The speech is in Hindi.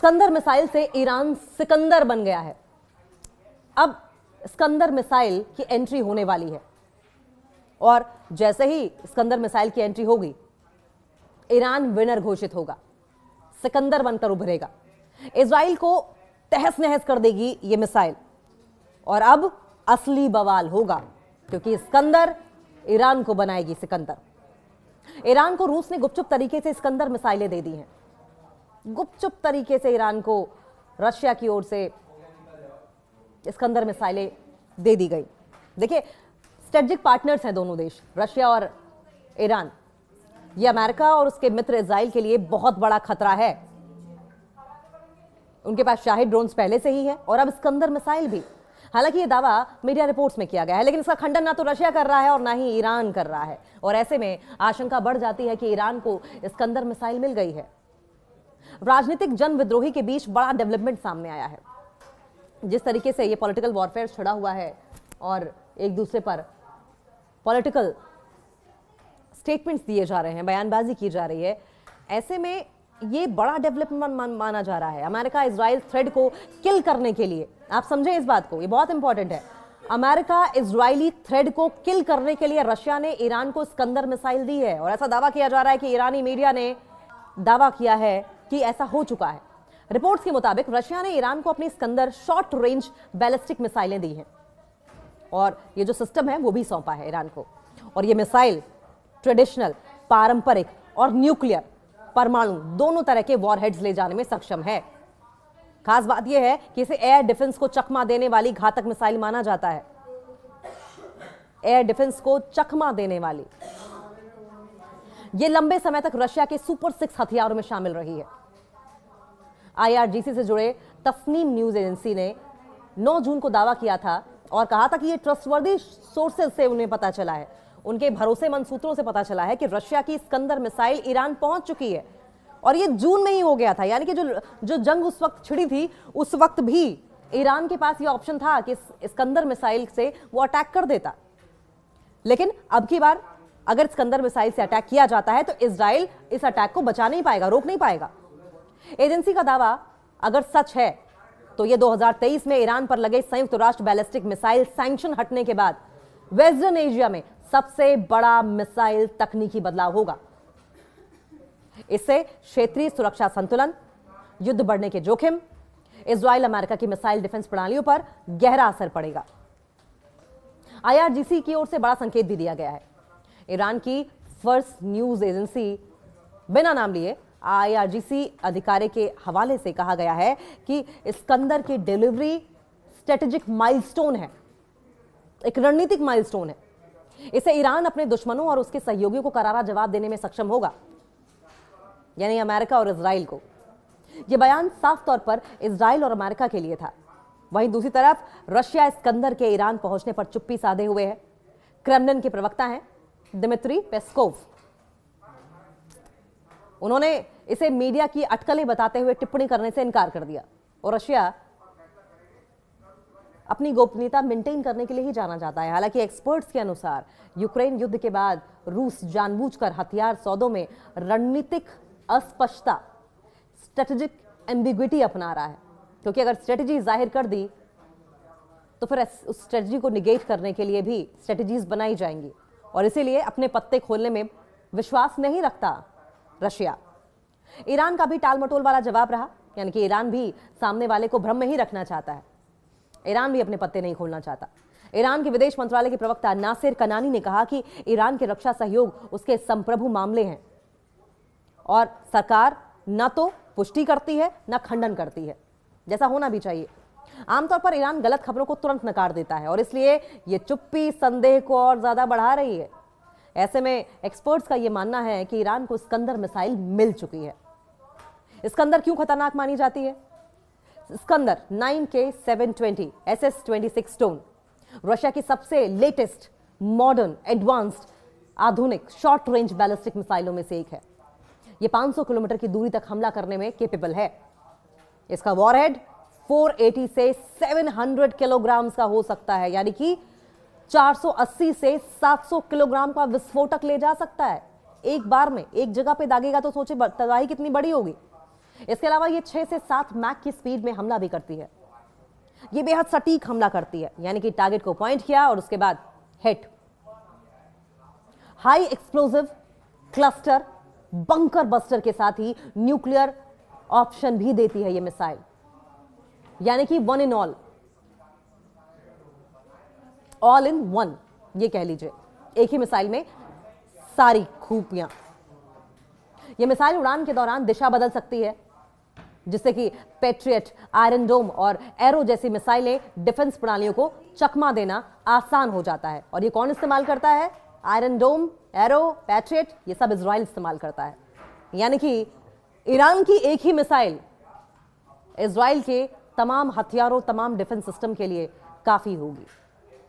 स्कंदर मिसाइल से ईरान सिकंदर बन गया है। अब स्कंदर मिसाइल की एंट्री होने वाली है और जैसे ही स्कंदर मिसाइल की एंट्री होगी, ईरान विनर घोषित होगा, सिकंदर बनकर उभरेगा। इजराइल को तहस नहस कर देगी ये मिसाइल और अब असली बवाल होगा, क्योंकि स्कंदर ईरान को बनाएगी सिकंदर। ईरान को रूस ने गुपचुप तरीके से स्कंदर मिसाइलें दे दी हैं। गुपचुप तरीके से ईरान को रशिया की ओर से स्कंदर मिसाइलें दे दी गई। देखिए, स्ट्रेटेजिक पार्टनर्स हैं दोनों देश, रशिया और ईरान। ये अमेरिका और उसके मित्र इजराइल के लिए बहुत बड़ा खतरा है। उनके पास शाहिद ड्रोन्स पहले से ही है और अब स्कंदर मिसाइल भी। हालांकि ये दावा मीडिया रिपोर्ट्स में किया गया है, लेकिन इसका खंडन ना तो रशिया कर रहा है और ना ही ईरान कर रहा है। और ऐसे में आशंका बढ़ जाती है कि ईरान को स्कंदर मिसाइल मिल गई है। राजनीतिक जन विद्रोही के बीच बड़ा डेवलपमेंट सामने आया है। जिस तरीके से ये पॉलिटिकल वॉरफेयर छिड़ा हुआ है और एक दूसरे पर पॉलिटिकल स्टेटमेंट्स दिए जा रहे हैं, बयानबाजी की जा रही है, ऐसे में ये बड़ा डेवलपमेंट माना जा रहा है। अमेरिका इजराइल थ्रेड को किल करने के लिए, आप समझें इस बात को, ये बहुत इंपॉर्टेंट है। अमेरिका इजरायली थ्रेड को किल करने के लिए रशिया ने ईरान को स्कंदर मिसाइल दी है और ऐसा दावा किया जा रहा है कि ईरानी मीडिया ने दावा किया है कि ऐसा हो चुका है। रिपोर्ट्स के मुताबिक रशिया ने ईरान को अपनी स्कंदर शॉर्ट रेंज बैलिस्टिक मिसाइलें दी हैं और ये जो सिस्टम है वो भी सौंपा है ईरान को। और ये मिसाइल ट्रेडिशनल, पारंपरिक और न्यूक्लियर, परमाणु दोनों तरह के वॉरहेड्स ले जाने में सक्षम है। खास बात यह है कि इसे एयर डिफेंस को चकमा देने वाली घातक मिसाइल माना जाता है। एयर डिफेंस को चकमा देने वाली। यह लंबे समय तक रशिया के सुपर 6 हथियारों में शामिल रही है। IRGC से जुड़े तस्नीम न्यूज एजेंसी ने 9 जून को दावा किया था और कहा था कि यह ट्रस्टवर्दी सोर्सेज से उन्हें पता चला है, उनके भरोसेमंद सूत्रों से पता चला है कि रशिया की स्कंदर मिसाइल ईरान पहुंच चुकी है। और ये जून में ही हो गया था, यानी कि जो जंग उस वक्त छिड़ी थी, उस वक्त भी ईरान के पास ये ऑप्शन था कि स्कंदर मिसाइल से वो अटैक कर देता। लेकिन अब की बार अगर स्कंदर मिसाइल से अटैक किया जाता है तो इजराइल इस अटैक को बचा नहीं पाएगा, रोक नहीं पाएगा। एजेंसी का दावा अगर सच है तो ये 2023 में ईरान पर लगे संयुक्त राष्ट्र बैलिस्टिक मिसाइल सैंक्शन हटने के बाद वेस्टर्न एशिया में सबसे बड़ा मिसाइल तकनीकी बदलाव होगा। इससे क्षेत्रीय सुरक्षा संतुलन, युद्ध बढ़ने के जोखिम, इजराइल अमेरिका की मिसाइल डिफेंस प्रणालियों पर गहरा असर पड़ेगा। IRGC की ओर से बड़ा संकेत भी दिया गया है। ईरान की फर्स्ट न्यूज एजेंसी बिना नाम लिए IRGC अधिकारी के हवाले से कहा गया है कि स्कंदर की डिलीवरी स्ट्रेटेजिक माइलस्टोन है, एक रणनीतिक माइलस्टोन है। इसे ईरान अपने दुश्मनों और उसके सहयोगियों को करारा जवाब देने में सक्षम होगा, यानी अमेरिका और इजराइल को। यह बयान साफ तौर पर इजराइल और अमेरिका के लिए था। वहीं दूसरी तरफ रशिया स्कंदर के ईरान पहुंचने पर चुप्पी साधे हुए है। क्रेमलिन के प्रवक्ता हैं दिमित्री पेस्कोव। उन्होंने इसे मीडिया की अटकलें बताते हुए टिप्पणी करने से इनकार कर दिया। और रशिया अपनी गोपनीयता मेंटेन करने के लिए ही जाना जाता है। हालांकि एक्सपर्ट्स के अनुसार यूक्रेन युद्ध के बाद रूस जानबूझकर हथियार सौदों में रणनीतिक अस्पष्टता, स्ट्रेटेजिक एम्बिग्विटी अपना रहा है, क्योंकि अगर स्ट्रेटेजी जाहिर कर दी तो फिर उस स्ट्रेटेजी को निगेट करने के लिए भी स्ट्रेटेजीज बनाई जाएंगी और इसीलिए अपने पत्ते खोलने में विश्वास नहीं रखता रशिया। ईरान का भी टालमटोल वाला जवाब रहा, यानी कि ईरान भी सामने वाले को भ्रम में ही रखना चाहता है। ईरान भी अपने पत्ते नहीं खोलना चाहता। ईरान के विदेश मंत्रालय के प्रवक्ता नासिर कनानी ने कहा कि ईरान के रक्षा सहयोग उसके संप्रभु मामले हैं और सरकार न तो पुष्टि करती है न खंडन करती है, जैसा होना भी चाहिए। आमतौर पर ईरान गलत खबरों को तुरंत नकार देता है और इसलिए यह चुप्पी संदेह को और ज्यादा बढ़ा रही है। ऐसे में एक्सपर्ट्स का यह मानना है कि ईरान को स्कंदर मिसाइल मिल चुकी है। स्कंदर क्यों खतरनाक मानी जाती है? Iskander 9K720 SS-26 stone Russia की सबसे लेटेस्ट, मॉडर्न, एडवांस्ड, आधुनिक शॉर्ट रेंज बैलिस्टिक मिसाइलों में से एक है। यह 500 किलोमीटर की दूरी तक हमला करने में कैपेबल है। इसका वॉरहेड 480 से 700 किलोग्राम का हो सकता है, यानी कि 480 से 700 किलोग्राम का विस्फोटक ले जा सकता है एक बार में। एक जगह पे दागेगा तो सोचे तबाही कितनी बड़ी होगी। इसके अलावा ये 6 से 7 मैक की स्पीड में हमला भी करती है। ये बेहद सटीक हमला करती है, यानी कि टारगेट को पॉइंट किया और उसके बाद hit. High explosive, cluster, bunker buster के साथ ही न्यूक्लियर ऑप्शन भी देती है ये मिसाइल, यानी कि one in all in one, ये कह लीजिए, एक ही मिसाइल में सारी खूबियां। ये मिसाइल उड़ान के दौरान दिशा बदल सकती है, जिससे कि पैट्रियट, आयरन डोम और एरो जैसी मिसाइलें डिफेंस प्रणालियों को चकमा देना आसान हो जाता है। और ये कौन इस्तेमाल करता है? आयरन डोम, एरो, पैट्रियट, ये सब इजराइल इस्तेमाल करता है। यानी कि ईरान की एक ही मिसाइल इजराइल के तमाम हथियारों, तमाम डिफेंस सिस्टम के लिए काफी होगी।